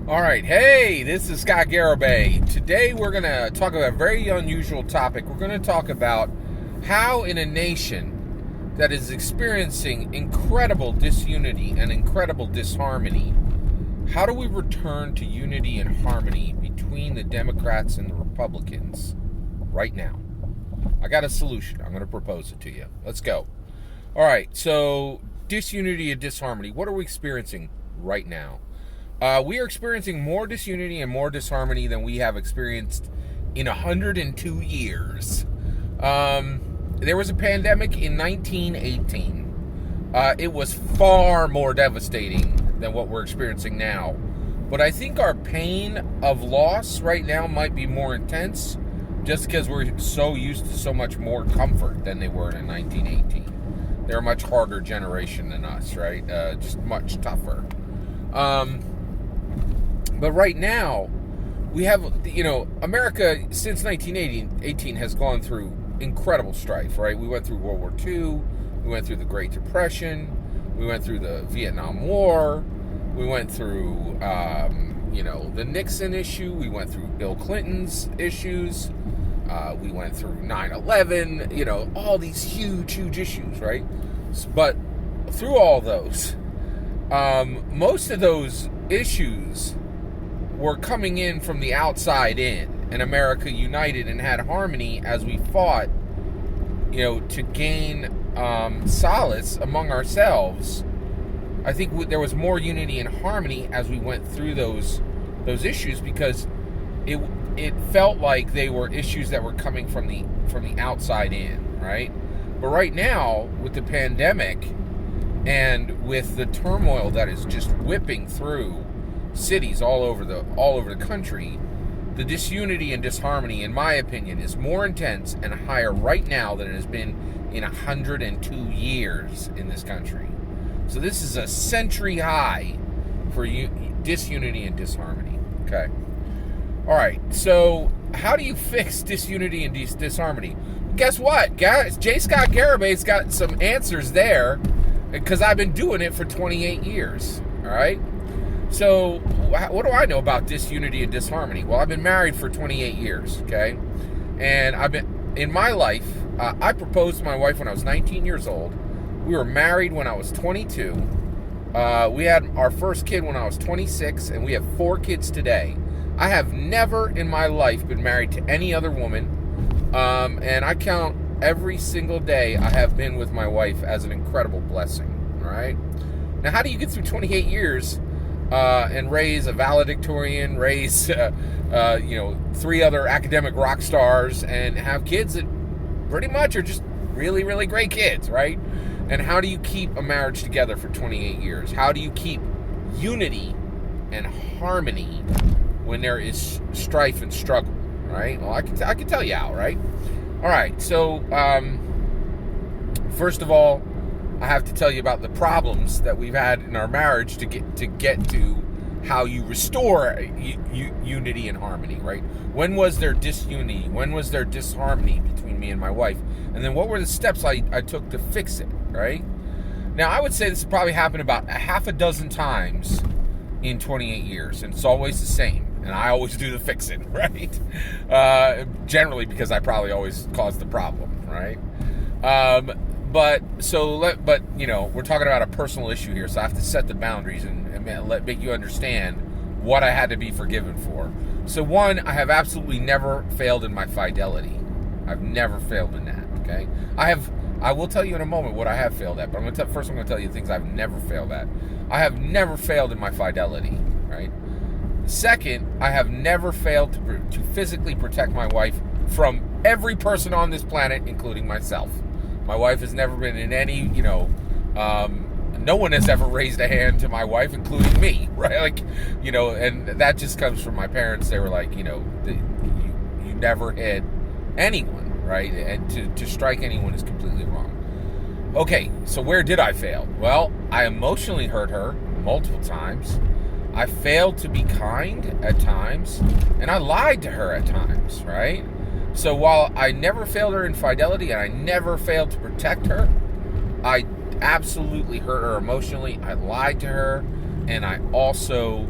All right, hey, this is Scott Garibay. Today we're going to talk about a very unusual topic. We're going to talk about how in a nation that is experiencing incredible disunity and incredible disharmony, how do we return to unity and harmony between the Democrats and the Republicans right now? I got a solution. I'm going to propose it to you. Let's go. All right, so disunity and disharmony, what are we experiencing right now? We are experiencing more disunity and more disharmony than we have experienced in 102 years. There was a pandemic in 1918. It was far more devastating than what we're experiencing now. But I think our pain of loss right now might be more intense just because we're so used to so much more comfort than they were in 1918. They're a much harder generation than us, right? Just much tougher. But right now, we have, America since 1918 has gone through incredible strife, right? We went through World War II, we went through the Great Depression, we went through the Vietnam War, we went through, the Nixon issue, we went through Bill Clinton's issues, we went through 9/11, all these huge issues, right? But through all those, most of those issues were coming in from the outside in, and America united and had harmony as we fought, to gain solace among ourselves. I think there was more unity and harmony as we went through those issues because it felt like they were issues that were coming from the outside in, right? But right now, with the pandemic and with the turmoil that is just whipping through cities all over the country, the disunity and disharmony, in my opinion, is more intense and higher right now than it has been in 102 years in this country. So this is a century high for disunity and disharmony. Okay. All right. So how do you fix disunity and disharmony? Guess what, guys? J. Scott Garibay's got some answers there because I've been doing it for 28 years. All right. So, what do I know about disunity and disharmony? Well, I've been married for 28 years, okay? And in my life, I proposed to my wife when I was 19 years old. We were married when I was 22. We had our first kid when I was 26, and we have 4 kids today. I have never in my life been married to any other woman, and I count every single day I have been with my wife as an incredible blessing, all right? Now, how do you get through 28 years and raise a valedictorian, raise 3 other academic rock stars, and have kids that pretty much are just really, really great kids, right? And how do you keep a marriage together for 28 years? How do you keep unity and harmony when there is strife and struggle, right? Well, I can tell you how, right? All right, so first of all, I have to tell you about the problems that we've had in our marriage to get to how you restore unity and harmony, right? When was there disunity? When was there disharmony between me and my wife? And then what were the steps I took to fix it, right? Now, I would say this has probably happened about a half a dozen times in 28 years, and it's always the same. And I always do the fixing, right? Generally because I probably always cause the problem, right? But we're talking about a personal issue here, so I have to set the boundaries and make you understand what I had to be forgiven for. So one, I have absolutely never failed in my fidelity. I've never failed in that, okay? I will tell you in a moment what I have failed at, but first I'm going to tell you things I've never failed at. I have never failed in my fidelity, right? Second, I have never failed to physically protect my wife from every person on this planet, including myself. My wife has never been in any, no one has ever raised a hand to my wife, including me, right? And that just comes from my parents. They were like, you never hit anyone, right? And to strike anyone is completely wrong. Okay, so where did I fail? Well, I emotionally hurt her multiple times. I failed to be kind at times, and I lied to her at times, right? So while I never failed her in fidelity and I never failed to protect her, I absolutely hurt her emotionally. I lied to her, and I also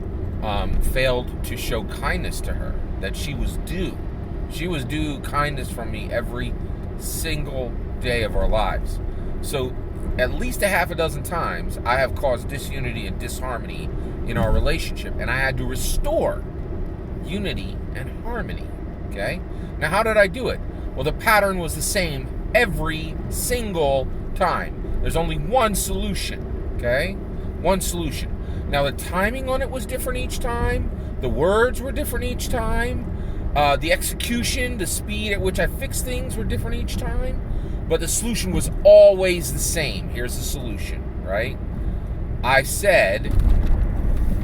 failed to show kindness to her, that she was due. She was due kindness from me every single day of our lives. So at least a half a dozen times, I have caused disunity and disharmony in our relationship, and I had to restore unity and harmony. Okay? Now, how did I do it? Well, the pattern was the same every single time. There's only one solution. Okay? One solution. Now, the timing on it was different each time. The words were different each time. The execution, the speed at which I fixed things were different each time. But the solution was always the same. Here's the solution, right? I said,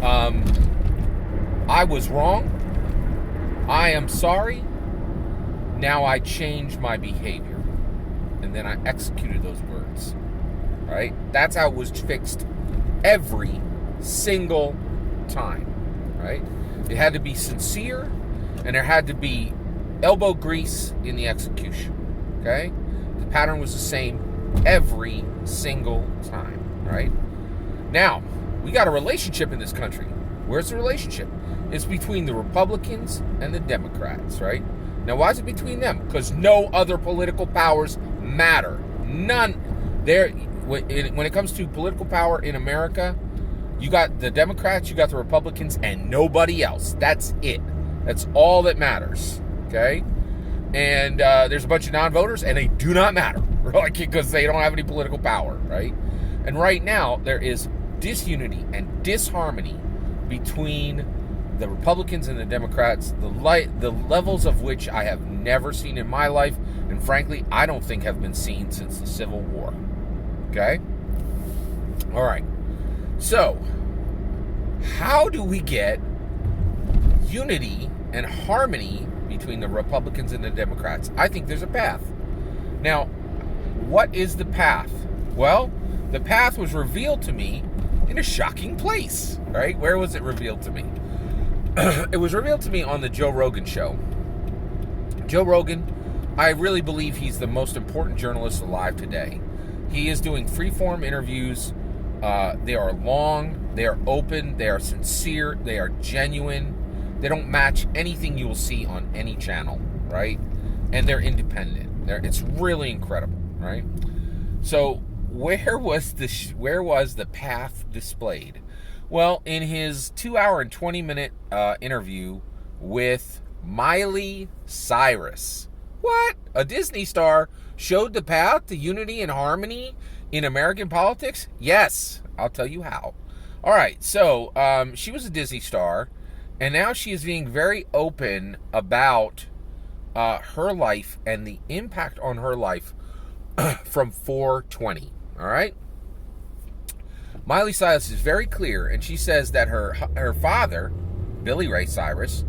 I was wrong. I am sorry. Now I changed my behavior. And then I executed those words, right? That's how it was fixed every single time, right? It had to be sincere, and there had to be elbow grease in the execution, okay? The pattern was the same every single time, right? Now, we got a relationship in this country. Where's the relationship? It's between the Republicans and the Democrats, right? Now, why is it between them? Because no other political powers matter. None. When it comes to political power in America, you got the Democrats, you got the Republicans, and nobody else. That's it. That's all that matters, okay? And there's a bunch of non-voters, and they do not matter, right? Because they don't have any political power, right? And right now, there is disunity and disharmony between the Republicans and the Democrats, the levels of which I have never seen in my life, and frankly, I don't think have been seen since the Civil War, okay? All right. So, how do we get unity and harmony between the Republicans and the Democrats? I think there's a path. Now, what is the path? Well, the path was revealed to me in a shocking place, right? Where was it revealed to me? It was revealed to me on the Joe Rogan show. Joe Rogan, I really believe he's the most important journalist alive today. He is doing free-form interviews. They are long, they are open, they are sincere, they are genuine. They don't match anything you will see on any channel, right? And they're independent. It's really incredible, right? So where was the path displayed? Well, in his 2-hour and 20-minute interview with Miley Cyrus. What? A Disney star showed the path to unity and harmony in American politics? Yes, I'll tell you how. All right, so she was a Disney star, and now she is being very open about her life and the impact on her life from 420, all right? Miley Cyrus is very clear, and she says that her father, Billy Ray Cyrus,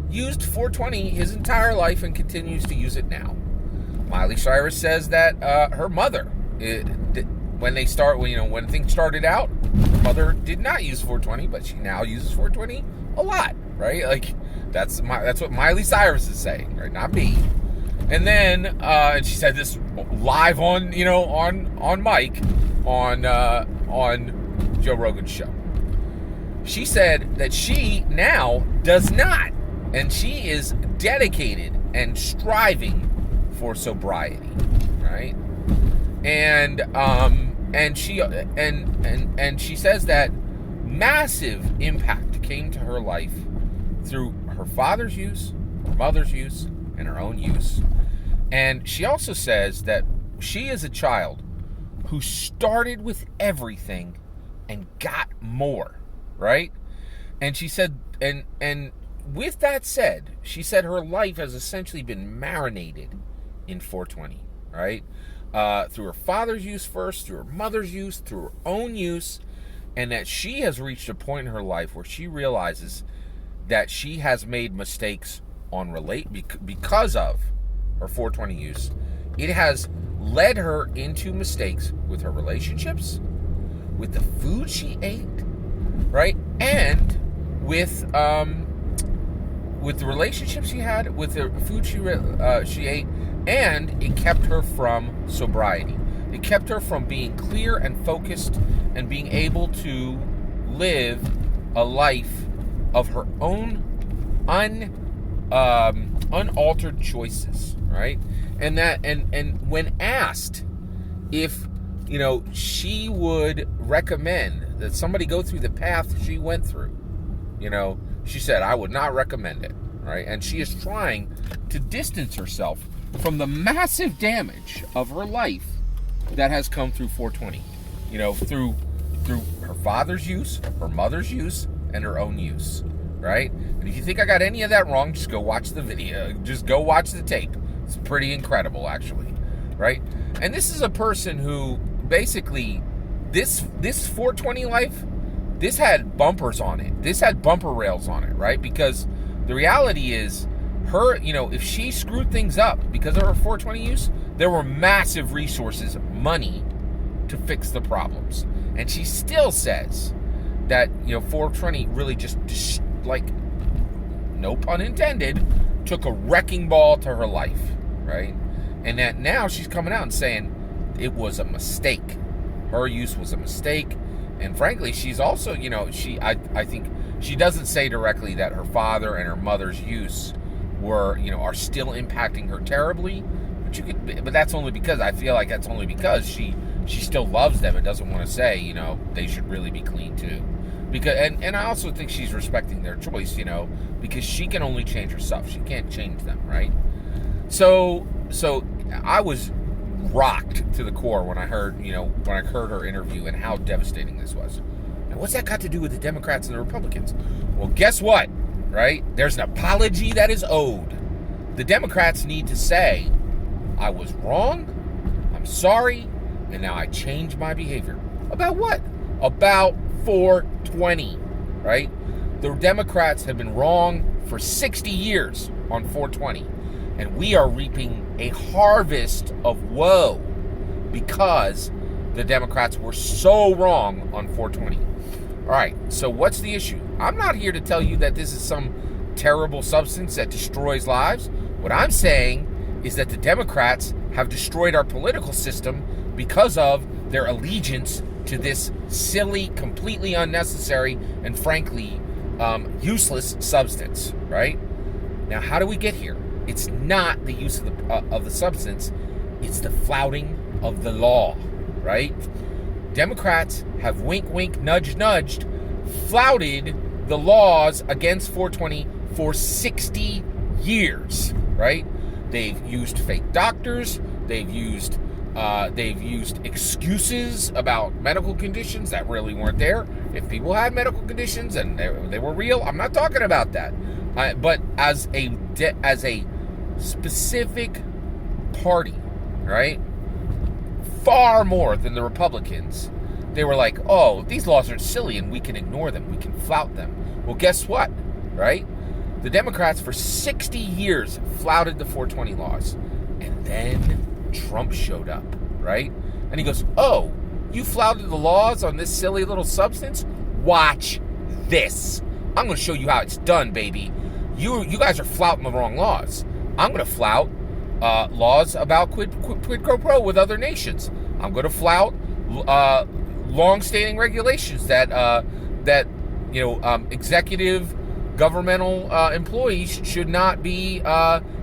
used 420 his entire life and continues to use it now. Miley Cyrus says that her mother, when things started out, her mother did not use 420, but she now uses 420 a lot, right? Like that's what Miley Cyrus is saying, right? Not me. And then and she said this live on mic on Joe Rogan's show. She said that she now does not, and she is dedicated and striving for sobriety, right? And she says that massive impact came to her life through her father's use, her mother's use, and her own use. And she also says that she is a child who started with everything and got more, right? And she said, and with that said, she said her life has essentially been marinated in 420, right? Through her father's use first, through her mother's use, through her own use, and that she has reached a point in her life where she realizes that she has made mistakes because of her 420 use. It has led her into mistakes with her relationships, with the food she ate, right? And with the relationships she had, with the food she ate, and it kept her from sobriety. It kept her from being clear and focused and being able to live a life of her own unaltered choices, right? And when asked if, she would recommend that somebody go through the path she went through, she said, I would not recommend it, right? And she is trying to distance herself from the massive damage of her life that has come through 420, through her father's use, her mother's use, and her own use, right? And if you think I got any of that wrong, just go watch the video. Just go watch the tape. It's pretty incredible, actually, right? And this is a person who basically, this 420 life, this had bumpers on it. This had bumper rails on it, right? Because the reality is, her, if she screwed things up because of her 420 use, there were massive resources, money, to fix the problems. And she still says that, 420 really just like, no pun intended, took a wrecking ball to her life, right? And that now she's coming out and saying it was a mistake. Her use was a mistake. And frankly, she's also, I think she doesn't say directly that her father and her mother's use are still impacting her terribly. But that's only because, I feel like that's only because she still loves them and doesn't want to say, they should really be clean too. Because, and I also think she's respecting their choice, because she can only change herself. She can't change them, right? So I was rocked to the core when I heard her interview and how devastating this was. Now, what's that got to do with the Democrats and the Republicans? Well, guess what, right? There's an apology that is owed. The Democrats need to say, I was wrong, I'm sorry, and now I changed my behavior. About what? About 420, right? The Democrats have been wrong for 60 years on 420. And we are reaping a harvest of woe because the Democrats were so wrong on 420. All right, so what's the issue? I'm not here to tell you that this is some terrible substance that destroys lives. What I'm saying is that the Democrats have destroyed our political system because of their allegiance to this silly, completely unnecessary, and frankly, useless substance, right? Now, how do we get here? It's not the use of the substance, it's the flouting of the law, right? Democrats have wink, wink, nudge, nudged, flouted the laws against 420 for 60 years, right? They've used fake doctors, they've used excuses about medical conditions that really weren't there. If people had medical conditions and they were real, I'm not talking about that. But as a specific party, right? Far more than the Republicans. They were like, oh, these laws are silly and we can ignore them. We can flout them. Well, guess what, right? The Democrats for 60 years flouted the 420 laws. And then Trump showed up, right? And he goes, oh, you flouted the laws on this silly little substance? Watch this. I'm going to show you how it's done, baby. You guys are flouting the wrong laws. I'm going to flout laws about quid pro quo with other nations. I'm going to flout long-standing regulations that executive governmental employees should not be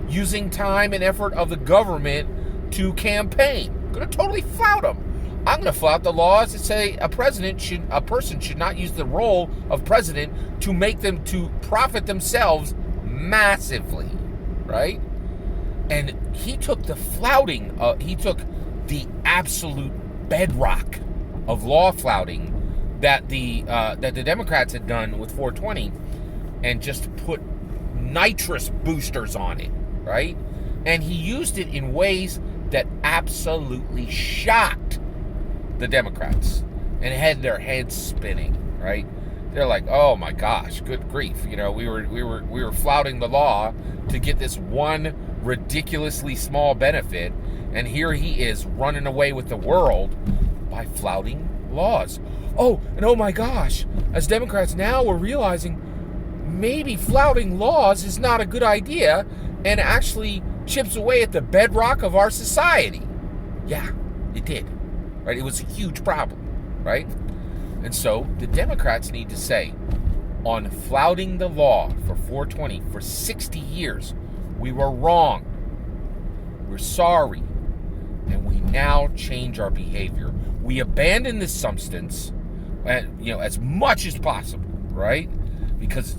using time and effort of the government to campaign. I'm going to totally flout them. I'm going to flout the laws that say a person should not use the role of president to profit themselves massively, right? And he took the flouting, he took the absolute bedrock of law flouting that the Democrats had done with 420 and just put nitrous boosters on it, right? And he used it in ways that absolutely shocked the Democrats and had their heads spinning, right? They're like, oh my gosh, good grief. We were flouting the law to get this one ridiculously small benefit, and here he is running away with the world by flouting laws. Oh, and oh my gosh, as Democrats now we're realizing maybe flouting laws is not a good idea and actually chips away at the bedrock of our society. Yeah, it did, right? It was a huge problem, right? And so the Democrats need to say, on flouting the law for 420 for 60 years. We were wrong. We're sorry. And we now change our behavior. We abandon this substance, as much as possible, right? Because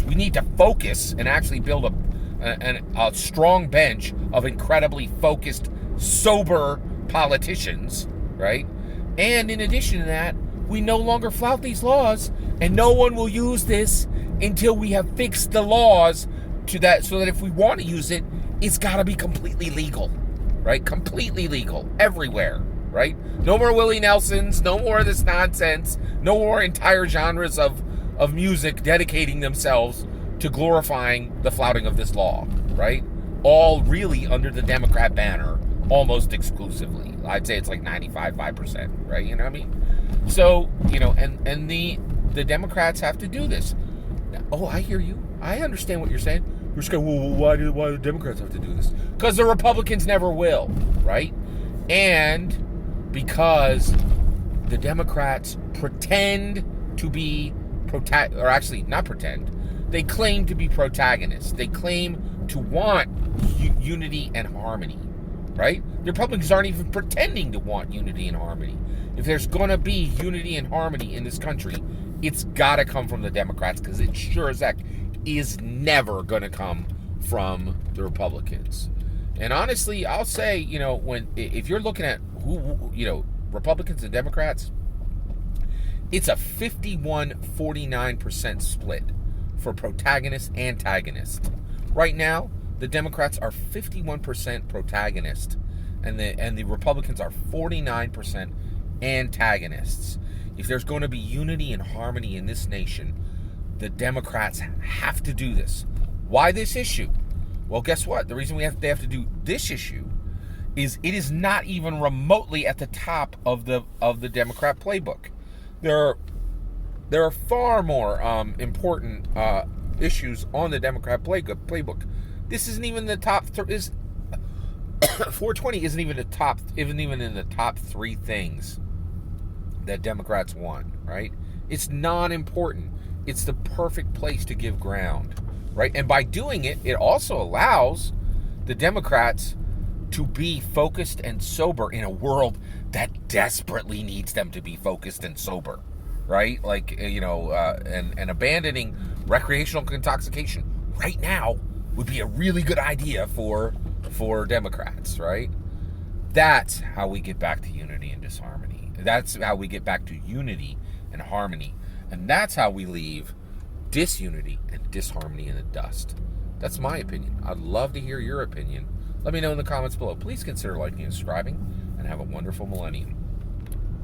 we need to focus and actually build a strong bench of incredibly focused, sober politicians, right? And in addition to that, we no longer flout these laws, and no one will use this until we have fixed the laws to that, so that if we want to use it, it's got to be completely legal, right? Completely legal everywhere, right? No more Willie Nelsons, no more of this nonsense, no more entire genres of music dedicating themselves to glorifying the flouting of this law, right? All really under the Democrat banner, almost exclusively. I'd say it's like 95%, right? You know what I mean? So, and the Democrats have to do this. Oh, I hear you. I understand what you're saying. We're just going, well, why do the Democrats have to do this? Because the Republicans never will, right? And because the Democrats pretend to be or actually not pretend, they claim to be protagonists. They claim to want unity and harmony, right? The Republicans aren't even pretending to want unity and harmony. If there's going to be unity and harmony in this country, it's got to come from the Democrats, because it sure as heck is never going to come from the Republicans. And honestly, I'll say, if you're looking at who, Republicans and Democrats, it's a 51-49% split for protagonist, antagonist. Right now, the Democrats are 51% protagonist, and the Republicans are 49% antagonists. If there's going to be unity and harmony in this nation, the Democrats have to do this. Why this issue? Well, guess what? The reason they have to do this issue is it is not even remotely at the top of the Democrat playbook. There are far more important issues on the Democrat playbook. This isn't even the top. 420 isn't even in the top three things that Democrats want. Right? It's non-important. It's the perfect place to give ground. Right? And by doing it, it also allows the Democrats to be focused and sober in a world that desperately needs them to be focused and sober, right? And abandoning recreational intoxication right now would be a really good idea for Democrats, right? That's how we get back to unity and disharmony. That's how we get back to unity and harmony. And that's how we leave disunity and disharmony in the dust. That's my opinion. I'd love to hear your opinion. Let me know in the comments below. Please consider liking and subscribing, and have a wonderful millennium.